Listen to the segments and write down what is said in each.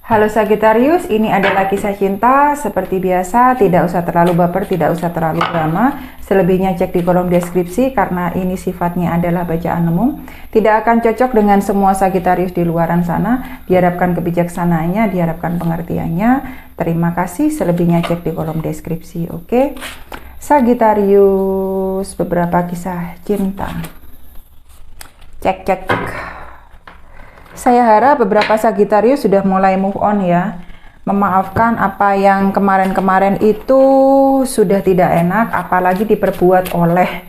Halo Sagittarius, ini adalah kisah cinta. Seperti biasa, tidak usah terlalu baper, tidak usah terlalu drama. Selebihnya cek di kolom deskripsi karena ini sifatnya adalah bacaan umum. Tidak akan cocok dengan semua Sagittarius di luaran sana. Diharapkan kebijaksanaannya, diharapkan pengertiannya. Terima kasih, selebihnya cek di kolom deskripsi, oke? Sagittarius, beberapa kisah cinta. Cek. Saya harap beberapa Sagittarius sudah mulai move on ya. Memaafkan apa yang kemarin-kemarin itu sudah tidak enak, apalagi diperbuat oleh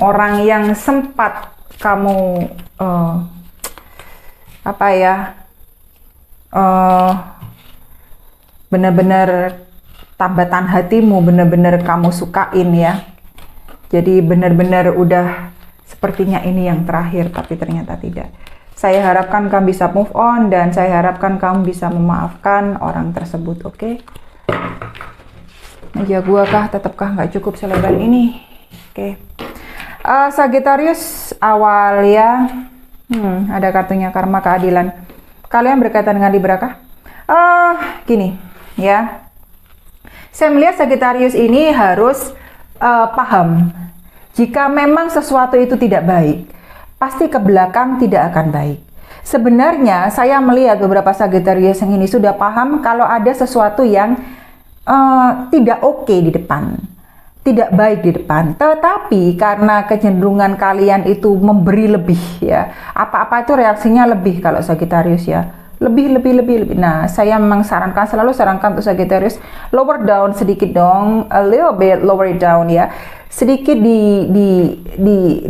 orang yang sempat kamu benar-benar tambatan hatimu, benar-benar kamu sukain ya. Jadi benar-benar udah sepertinya ini yang terakhir, tapi ternyata tidak. Saya harapkan kamu bisa move on dan saya harapkan kamu bisa memaafkan orang tersebut, oke? Meja gua kah, tetapkah nggak cukup selebar ini? Oke. Sagittarius awal ya. Ada kartunya karma keadilan. Kalian berkaitan dengan Libra kah? Gini ya. Saya melihat Sagittarius ini harus paham jika memang sesuatu itu tidak baik, pasti ke belakang tidak akan baik. Sebenarnya saya melihat beberapa Sagittarius yang ini sudah paham kalau ada sesuatu yang tidak oke di depan, tidak baik di depan. Tetapi karena kecenderungan kalian itu memberi lebih ya, apa-apa itu reaksinya lebih kalau Sagittarius ya. Lebih. Nah, saya memang selalu sarankan untuk Sagittarius lower down sedikit dong, a little bit lower it down ya. Sedikit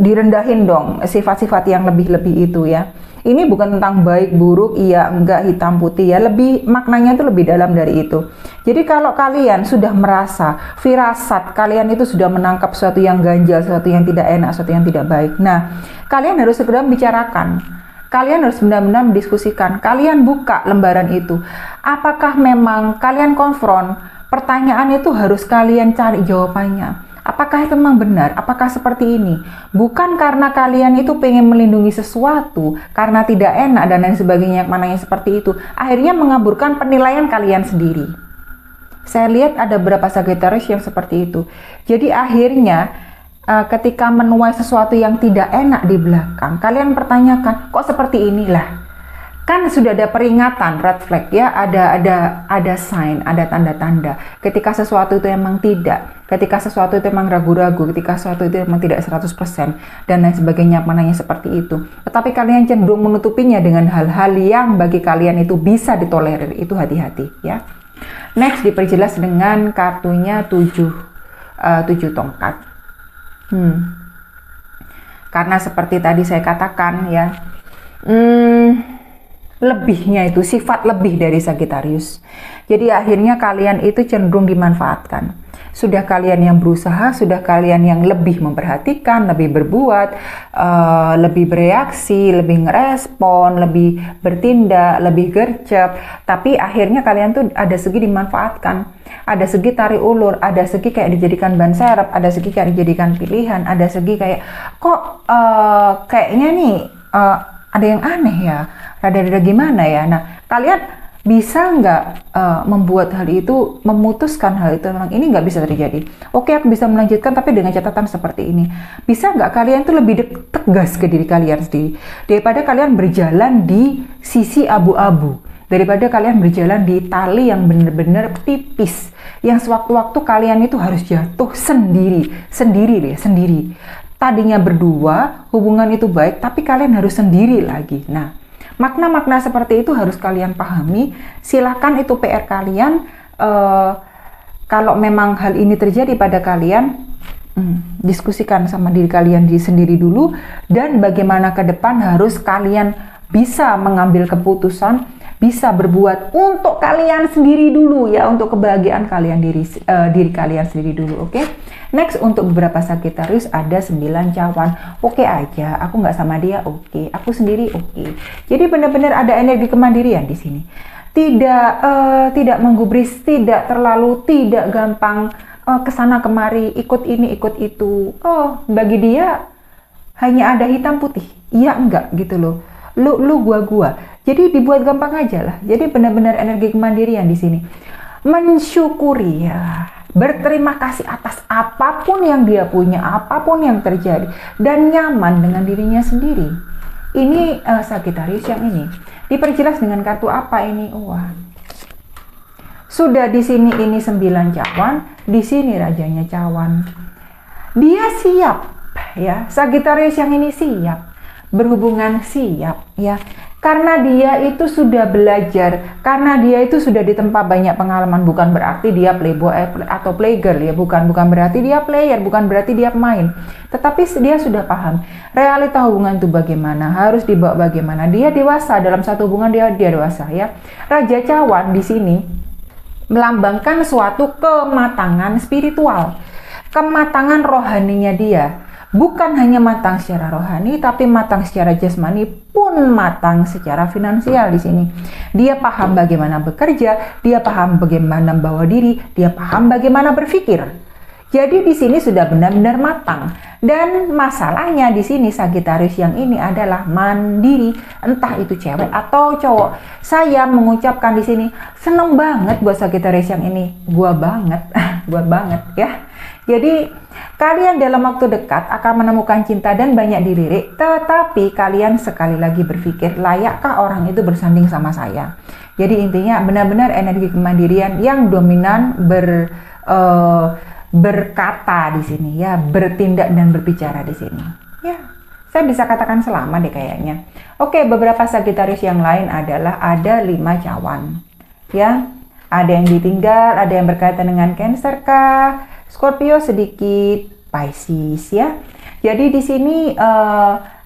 direndahin dong sifat-sifat yang lebih itu ya. Ini bukan tentang baik buruk, iya enggak, hitam putih ya. Lebih maknanya itu lebih dalam dari itu. Jadi kalau kalian sudah merasa firasat kalian itu sudah menangkap sesuatu yang ganjal, sesuatu yang tidak enak, sesuatu yang tidak baik. Nah, kalian harus segera bicarakan. Kalian harus benar-benar mendiskusikan. Kalian buka lembaran itu. Apakah memang kalian konfront? Pertanyaan itu harus kalian cari jawabannya. Apakah itu memang benar? Apakah seperti ini? Bukan karena kalian itu pengen melindungi sesuatu, karena tidak enak dan lain sebagainya, mananya seperti itu. Akhirnya mengaburkan penilaian kalian sendiri. Saya lihat ada beberapa Sagittarius yang seperti itu. Jadi akhirnya ketika menuai sesuatu yang tidak enak di belakang, kalian pertanyakan, kok seperti inilah? Kan sudah ada peringatan, red flag ya, ada sign, ada tanda-tanda. Ketika sesuatu itu emang tidak, ketika sesuatu itu emang ragu-ragu, ketika sesuatu itu emang tidak 100% dan lain sebagainya, mananya seperti itu. Tetapi kalian cenderung menutupinya dengan hal-hal yang bagi kalian itu bisa ditolerir, itu hati-hati ya. Next diperjelas dengan kartunya 7 tongkat. Karena seperti tadi saya katakan ya, lebihnya itu sifat lebih dari Sagittarius. Jadi akhirnya kalian itu cenderung dimanfaatkan. Sudah kalian yang berusaha, sudah kalian yang lebih memperhatikan, lebih berbuat, lebih bereaksi, lebih ngerespon, lebih bertindak, lebih gercep. Tapi akhirnya kalian tuh ada segi dimanfaatkan. Ada segi tarik ulur, ada segi kayak dijadikan ban serep, ada segi kayak dijadikan pilihan, ada segi kayak kok kayaknya nih ada yang aneh ya, rada-rada gimana ya. Nah, kalian bisa nggak membuat hal itu, memutuskan hal itu memang ini nggak bisa terjadi. Oke, aku bisa melanjutkan tapi dengan catatan seperti ini. Bisa nggak kalian tuh lebih tegas ke diri kalian sendiri daripada kalian berjalan di sisi abu-abu, daripada kalian berjalan di tali yang benar-benar tipis, yang sewaktu-waktu kalian itu harus jatuh sendiri. Tadinya berdua, hubungan itu baik, tapi kalian harus sendiri lagi. Nah, makna-makna seperti itu harus kalian pahami. Silakan itu PR kalian. Kalau memang hal ini terjadi pada kalian, diskusikan sama diri kalian sendiri dulu. Dan bagaimana ke depan harus kalian bisa mengambil keputusan, bisa berbuat untuk kalian sendiri dulu ya, untuk kebahagiaan kalian diri kalian sendiri dulu, oke? Next untuk beberapa Sagittarius ada 9 cawan. Oke aja, aku nggak sama dia, oke. Aku sendiri, oke. Jadi benar-benar ada energi kemandirian di sini. Tidak menggubris, tidak gampang kesana kemari, ikut ini, ikut itu. Oh, bagi dia hanya ada hitam putih. Iya enggak gitu loh. Lu gua. Jadi dibuat gampang aja lah. Jadi benar-benar energi kemandirian di sini. Mensyukuri ya, berterima kasih atas apapun yang dia punya, apapun yang terjadi, dan nyaman dengan dirinya sendiri. Ini Sagittarius yang ini diperjelas dengan kartu apa ini? Wah, sudah di sini ini 9 cawan, di sini rajanya cawan. Dia siap ya, Sagittarius yang ini siap, berhubungan siap ya. Karena dia itu sudah belajar, karena dia itu sudah ditempa banyak pengalaman. Bukan berarti dia playboy atau playgirl ya, bukan berarti dia player, bukan berarti dia pemain. Tetapi dia sudah paham realita hubungan itu bagaimana, harus dibawa bagaimana. Dia dewasa, dalam satu hubungan dia dewasa ya. Raja cawan di sini melambangkan suatu kematangan spiritual, kematangan rohaninya dia. Bukan hanya matang secara rohani, tapi matang secara jasmani pun matang secara finansial di sini. Dia paham bagaimana bekerja, dia paham bagaimana membawa diri, dia paham bagaimana berpikir. Jadi di sini sudah benar-benar matang. Dan masalahnya di sini Sagittarius yang ini adalah mandiri, entah itu cewek atau cowok. Saya mengucapkan di sini seneng banget buat Sagittarius yang ini. Gua banget, gua banget ya. Jadi kalian dalam waktu dekat akan menemukan cinta dan banyak dilirik, tetapi kalian sekali lagi berpikir, layakkah orang itu bersanding sama saya? Jadi intinya benar-benar energi kemandirian yang dominan berkata di sini ya, bertindak dan berbicara di sini. Ya, saya bisa katakan selama deh kayaknya. Oke, beberapa Sagittarius yang lain adalah ada 5 cawan. Ya, ada yang ditinggal, ada yang berkaitan dengan Cancer kah? Scorpio sedikit, Pisces ya. Jadi di sini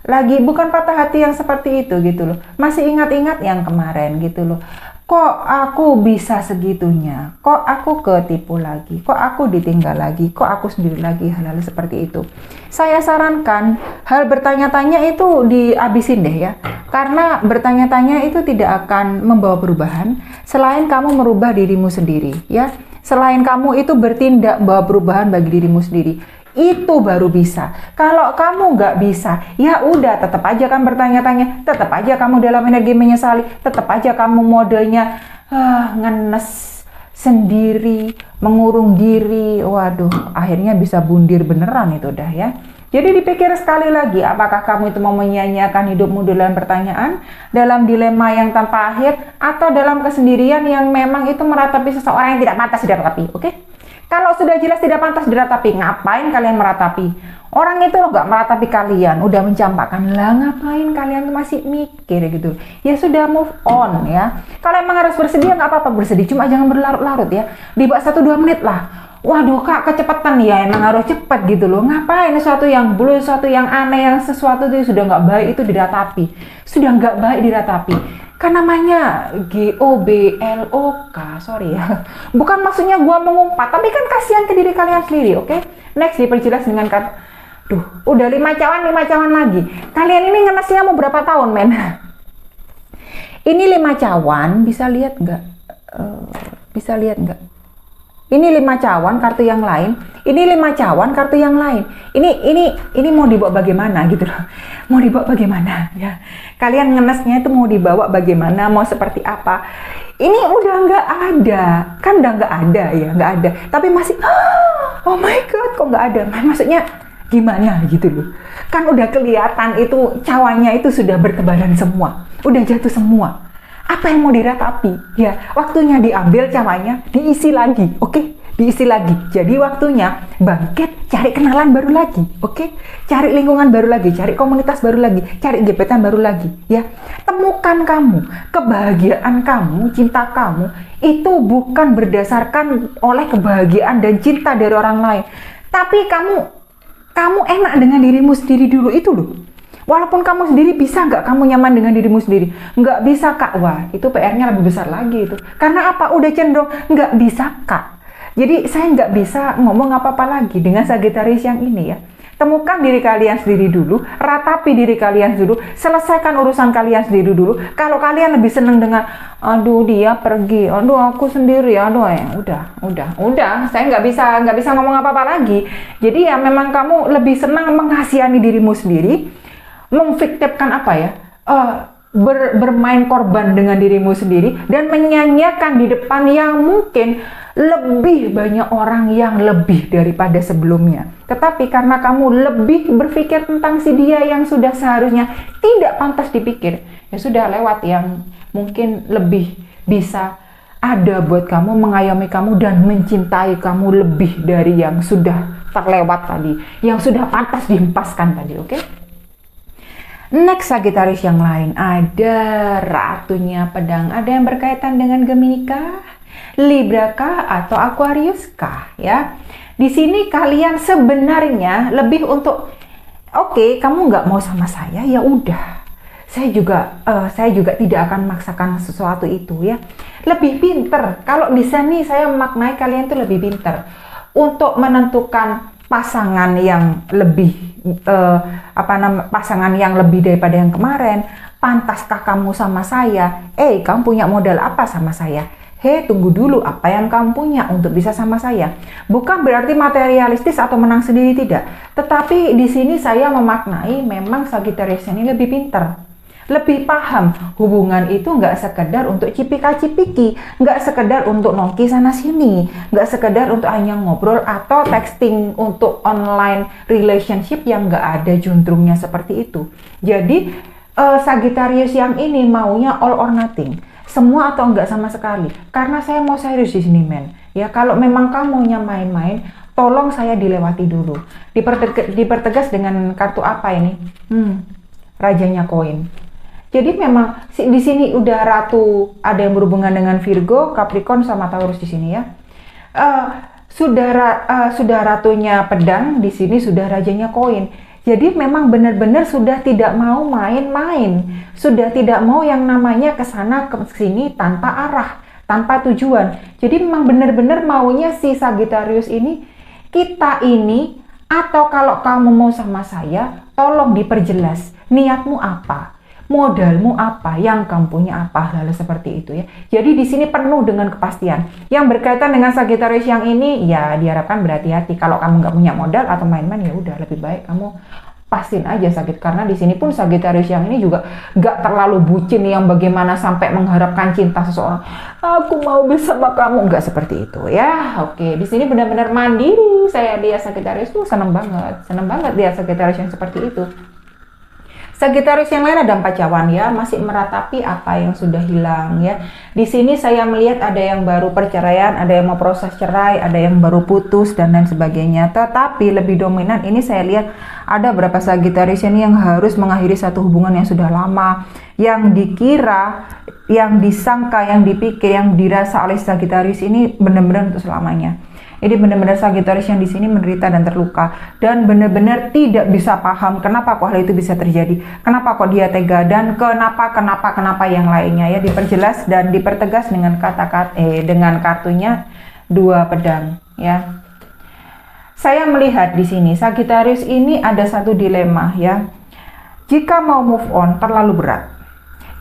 lagi bukan patah hati yang seperti itu gitu loh. Masih ingat-ingat yang kemarin gitu loh. Kok aku bisa segitunya? Kok aku ketipu lagi? Kok aku ditinggal lagi? Kok aku sendiri lagi? Hal-hal seperti itu. Saya sarankan hal bertanya-tanya itu dihabisin deh ya. Karena bertanya-tanya itu tidak akan membawa perubahan selain kamu merubah dirimu sendiri ya. Selain kamu itu bertindak bawa perubahan bagi dirimu sendiri, itu baru bisa. Kalau kamu nggak bisa, ya udah tetap aja kan bertanya-tanya, tetap aja kamu dalam energi menyesali, tetap aja kamu modelnya ngenes sendiri, mengurung diri. Waduh, akhirnya bisa bundir beneran itu dah ya. Jadi dipikir sekali lagi, apakah kamu itu mau menyia-nyiakan hidupmu dalam pertanyaan, dalam dilema yang tanpa akhir, atau dalam kesendirian yang memang itu meratapi seseorang yang tidak pantas diratapi, oke? Kalau sudah jelas tidak pantas diratapi, ngapain kalian meratapi? Orang itu loh gak meratapi kalian, udah mencampakkan, lah ngapain kalian masih mikir gitu? Ya sudah, move on ya. Kalau emang harus bersedih, nggak apa-apa bersedih, cuma jangan berlarut-larut ya. Di bawah 1-2 menit lah. Waduh kak, kecepatan ya, emang harus cepat gitu loh. Ngapain sesuatu yang blur, sesuatu yang aneh, yang sesuatu itu sudah nggak baik itu diratapi. Sudah nggak baik diratapi. Kan namanya GOBLOK, sorry ya. Bukan maksudnya gua mengumpat, tapi kan kasihan ke diri kalian sendiri, oke? Next diperjelas dengan kata, duh, udah 5 cawan lagi. Kalian ini ngenesnya mau berapa tahun, men? Ini 5 cawan, bisa lihat nggak? Bisa lihat nggak? Ini 5 cawan kartu yang lain, ini 5 cawan kartu yang lain. Ini mau dibawa bagaimana gitu loh. Mau dibawa bagaimana ya. Kalian ngenesnya itu mau dibawa bagaimana, mau seperti apa. Ini udah nggak ada. Kan udah nggak ada ya, nggak ada. Tapi masih oh my god, kok nggak ada. Maksudnya gimana gitu loh. Kan udah kelihatan itu cawannya itu sudah bertebaran semua. Udah jatuh semua. Apa yang mau diratapi? Ya, waktunya diambil cawannya, diisi lagi, oke? Diisi lagi. Jadi waktunya bangkit, cari kenalan baru lagi, oke? Cari lingkungan baru lagi, cari komunitas baru lagi, cari gebetan baru lagi, ya. Temukan kamu, kebahagiaan kamu, cinta kamu, itu bukan berdasarkan oleh kebahagiaan dan cinta dari orang lain. Tapi kamu enak dengan dirimu sendiri dulu itu loh. Walaupun kamu sendiri bisa nggak kamu nyaman dengan dirimu sendiri? Nggak bisa kak, wah itu PR-nya lebih besar lagi itu. Karena apa? Udah cenderung nggak bisa kak. Jadi saya nggak bisa ngomong apa-apa lagi dengan Sagittarius yang ini ya. Temukan diri kalian sendiri dulu, ratapi diri kalian dulu, selesaikan urusan kalian sendiri dulu. Kalau kalian lebih seneng dengan, aduh dia pergi, aduh aku sendiri, aduh ya udah, saya nggak bisa ngomong apa-apa lagi. Jadi ya memang kamu lebih senang mengasihani dirimu sendiri, memfiktifkan apa ya, bermain korban dengan dirimu sendiri dan menyanyiakan di depan yang mungkin lebih banyak orang yang lebih daripada sebelumnya. Tetapi karena kamu lebih berpikir tentang si dia yang sudah seharusnya tidak pantas dipikir, ya sudah lewat yang mungkin lebih bisa ada buat kamu, mengayomi kamu dan mencintai kamu lebih dari yang sudah terlewat tadi, yang sudah pantas dihempaskan tadi, oke? Next Sagittarius yang lain, ada Ratunya Pedang. Ada yang berkaitan dengan Gemini kah, Libra kah, atau Aquarius kah, ya? Di sini kalian sebenarnya lebih untuk, oke, kamu nggak mau sama saya, ya udah. Saya juga tidak akan memaksakan sesuatu itu, ya. Lebih pinter. Kalau di sini saya memaknai kalian itu lebih pinter untuk menentukan pasangan yang lebih pasangan yang lebih daripada yang kemarin. Pantaskah kamu sama saya? Kamu punya modal apa sama saya? Tunggu dulu, apa yang kamu punya untuk bisa sama saya? Bukan berarti materialistis atau menang sendiri, tidak. Tetapi di sini saya memaknai memang Sagittarius ini lebih pintar, lebih paham. Hubungan itu nggak sekedar untuk cipika-cipiki, nggak sekedar untuk nongki sana sini, nggak sekedar untuk hanya ngobrol atau texting untuk online relationship yang nggak ada juntrungnya seperti itu. Jadi Sagittarius yang ini maunya all or nothing, semua atau enggak sama sekali. Karena saya mau serius di sini, men. Ya, kalau memang kamu maunya main-main, tolong saya dilewati dulu. Dipertegas dengan kartu apa ini? Rajanya koin. Jadi memang di sini udah ratu, ada yang berhubungan dengan Virgo, Capricorn sama Taurus di sini, ya. Sudah ratunya pedang, di sini sudah rajanya koin. Jadi memang benar-benar sudah tidak mau main-main, sudah tidak mau yang namanya kesana ke sini tanpa arah, tanpa tujuan. Jadi memang benar-benar maunya si Sagittarius ini, kita ini, atau kalau kamu mau sama saya, tolong diperjelas niatmu apa, modalmu apa, yang kamu punya apa, hal seperti itu, ya. Jadi di sini penuh dengan kepastian. Yang berkaitan dengan Sagittarius yang ini, ya diharapkan berhati-hati. Kalau kamu nggak punya modal atau main-main, ya udah lebih baik kamu pastiin aja Sagit. Karena di sini pun Sagittarius yang ini juga nggak terlalu bucin yang bagaimana sampai mengharapkan cinta seseorang. Aku mau bersama kamu, nggak seperti itu, ya. Oke, di sini benar-benar mandiri. Saya lihat Sagittarius tuh seneng banget dia Sagittarius yang seperti itu. Sagittarius yang lain ada 4 cawan, ya, masih meratapi apa yang sudah hilang, ya. Di sini saya melihat ada yang baru perceraian, ada yang mau proses cerai, ada yang baru putus dan lain sebagainya. Tetapi lebih dominan ini saya lihat ada beberapa Sagittarius ini yang harus mengakhiri satu hubungan yang sudah lama, yang dikira, yang disangka, yang dipikir, yang dirasa oleh Sagittarius ini benar-benar untuk selamanya. Ini benar-benar Sagittarius yang di sini menderita dan terluka dan benar-benar tidak bisa paham kenapa kok hal itu bisa terjadi, kenapa kok dia tega, dan kenapa yang lainnya, ya. Diperjelas dan dipertegas dengan dengan kartunya 2 pedang, ya. Saya melihat di sini Sagittarius ini ada satu dilema, ya. Jika mau move on terlalu berat,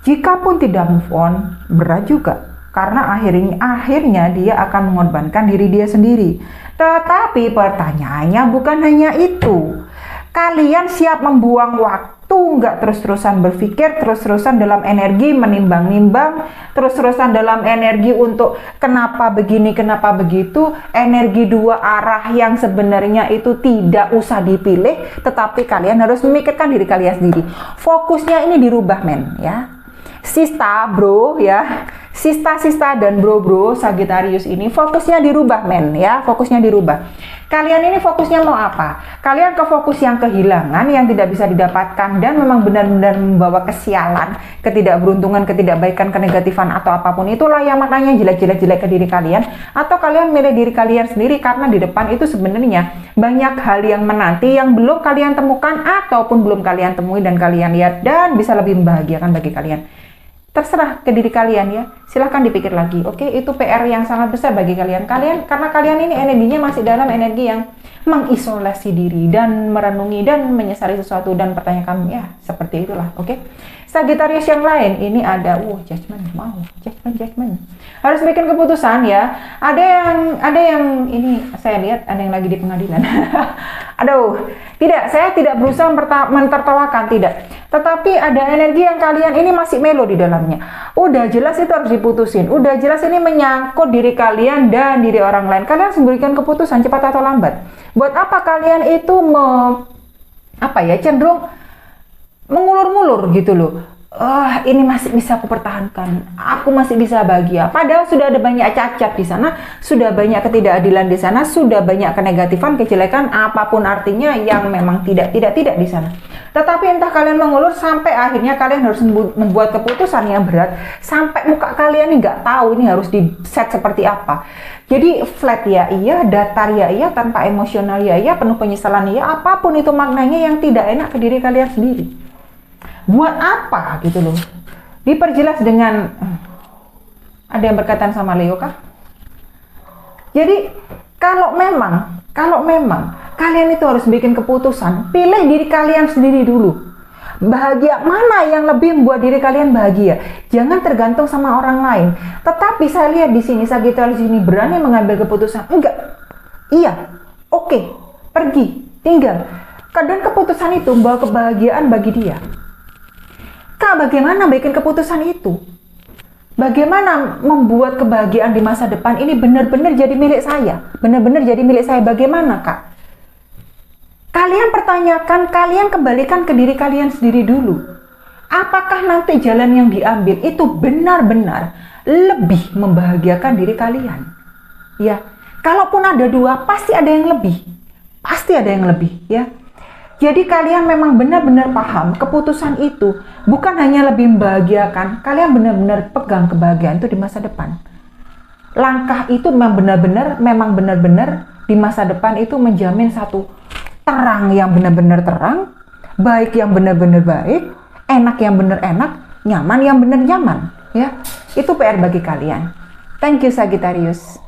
jika pun tidak move on berat juga. Karena akhirnya dia akan mengorbankan diri dia sendiri. Tetapi pertanyaannya bukan hanya itu. Kalian siap membuang waktu, nggak terus-terusan berpikir, terus-terusan dalam energi menimbang-nimbang, terus-terusan dalam energi untuk kenapa begini, kenapa begitu, energi 2 arah yang sebenarnya itu tidak usah dipilih, tetapi kalian harus memikirkan diri kalian sendiri. Fokusnya ini dirubah, men, ya. Sista, bro, ya. Sista dan bro Sagittarius ini fokusnya dirubah, men, ya. Fokusnya dirubah. Kalian ini fokusnya mau apa? Kalian ke fokus yang kehilangan, yang tidak bisa didapatkan dan memang benar-benar membawa kesialan, ketidakberuntungan, ketidakbaikan, kenegatifan atau apapun itulah yang maknanya jelek-jelek ke diri kalian. Atau kalian milih diri kalian sendiri karena di depan itu sebenarnya banyak hal yang menanti yang belum kalian temukan ataupun belum kalian temui dan kalian lihat dan bisa lebih membahagiakan bagi kalian. Terserah ke diri kalian, ya. Silahkan dipikir lagi. Oke, itu PR yang sangat besar bagi kalian. Karena kalian ini energinya masih dalam energi yang mengisolasi diri dan merenungi dan menyesali sesuatu dan pertanyakan, ya, seperti itulah. Oke. Sagittarius yang lain ini ada judgment, judgment. Harus bikin keputusan, ya. Ada yang ini saya lihat ada yang lagi di pengadilan. Aduh, saya tidak berusaha mentertawakan, tidak. Tetapi ada energi yang kalian ini masih melo di dalamnya. Udah jelas itu harus diputusin. Udah jelas ini menyangkut diri kalian dan diri orang lain. Kalian harus memberikan keputusan cepat atau lambat. Buat apa kalian itu cenderung mengulur-ngulur gitu loh. Ini masih bisa aku pertahankan, aku masih bisa bahagia. Padahal sudah ada banyak cacat di sana, sudah banyak ketidakadilan di sana, sudah banyak kenegatifan, kejelekan, apapun artinya yang memang tidak di sana. Tetapi entah kalian mengulur sampai akhirnya kalian harus membuat keputusan yang berat, sampai muka kalian ini nggak tahu ini harus di set seperti apa. Jadi flat ya iya, datar ya iya, tanpa emosional ya iya, penuh penyesalan ya, apapun itu maknanya yang tidak enak ke diri kalian sendiri. Buat apa gitu loh? Diperjelas dengan ada yang berkaitan sama Leo kah? Jadi kalau memang kalian itu harus bikin keputusan, pilih diri kalian sendiri dulu. Bahagia mana yang lebih membuat diri kalian bahagia? Jangan tergantung sama orang lain. Tetapi saya lihat di sini Sagittarius ini berani mengambil keputusan. Enggak. Iya. Oke. Pergi. Tinggal. Kadang keputusan itu membawa kebahagiaan bagi dia. Kak, bagaimana bikin keputusan itu? Bagaimana membuat kebahagiaan di masa depan ini benar-benar jadi milik saya? Benar-benar jadi milik saya. Bagaimana, Kak? Kalian pertanyakan, kalian kembalikan ke diri kalian sendiri dulu. Apakah nanti jalan yang diambil itu benar-benar lebih membahagiakan diri kalian? Ya, kalaupun ada dua, pasti ada yang lebih. Pasti ada yang lebih, ya. Jadi kalian memang benar-benar paham keputusan itu bukan hanya lebih membahagiakan, kalian benar-benar pegang kebahagiaan itu di masa depan. Langkah itu memang benar-benar di masa depan itu menjamin satu terang yang benar-benar terang, baik yang benar-benar baik, enak yang benar enak, nyaman yang benar nyaman, ya. Itu PR bagi kalian. Thank you Sagittarius.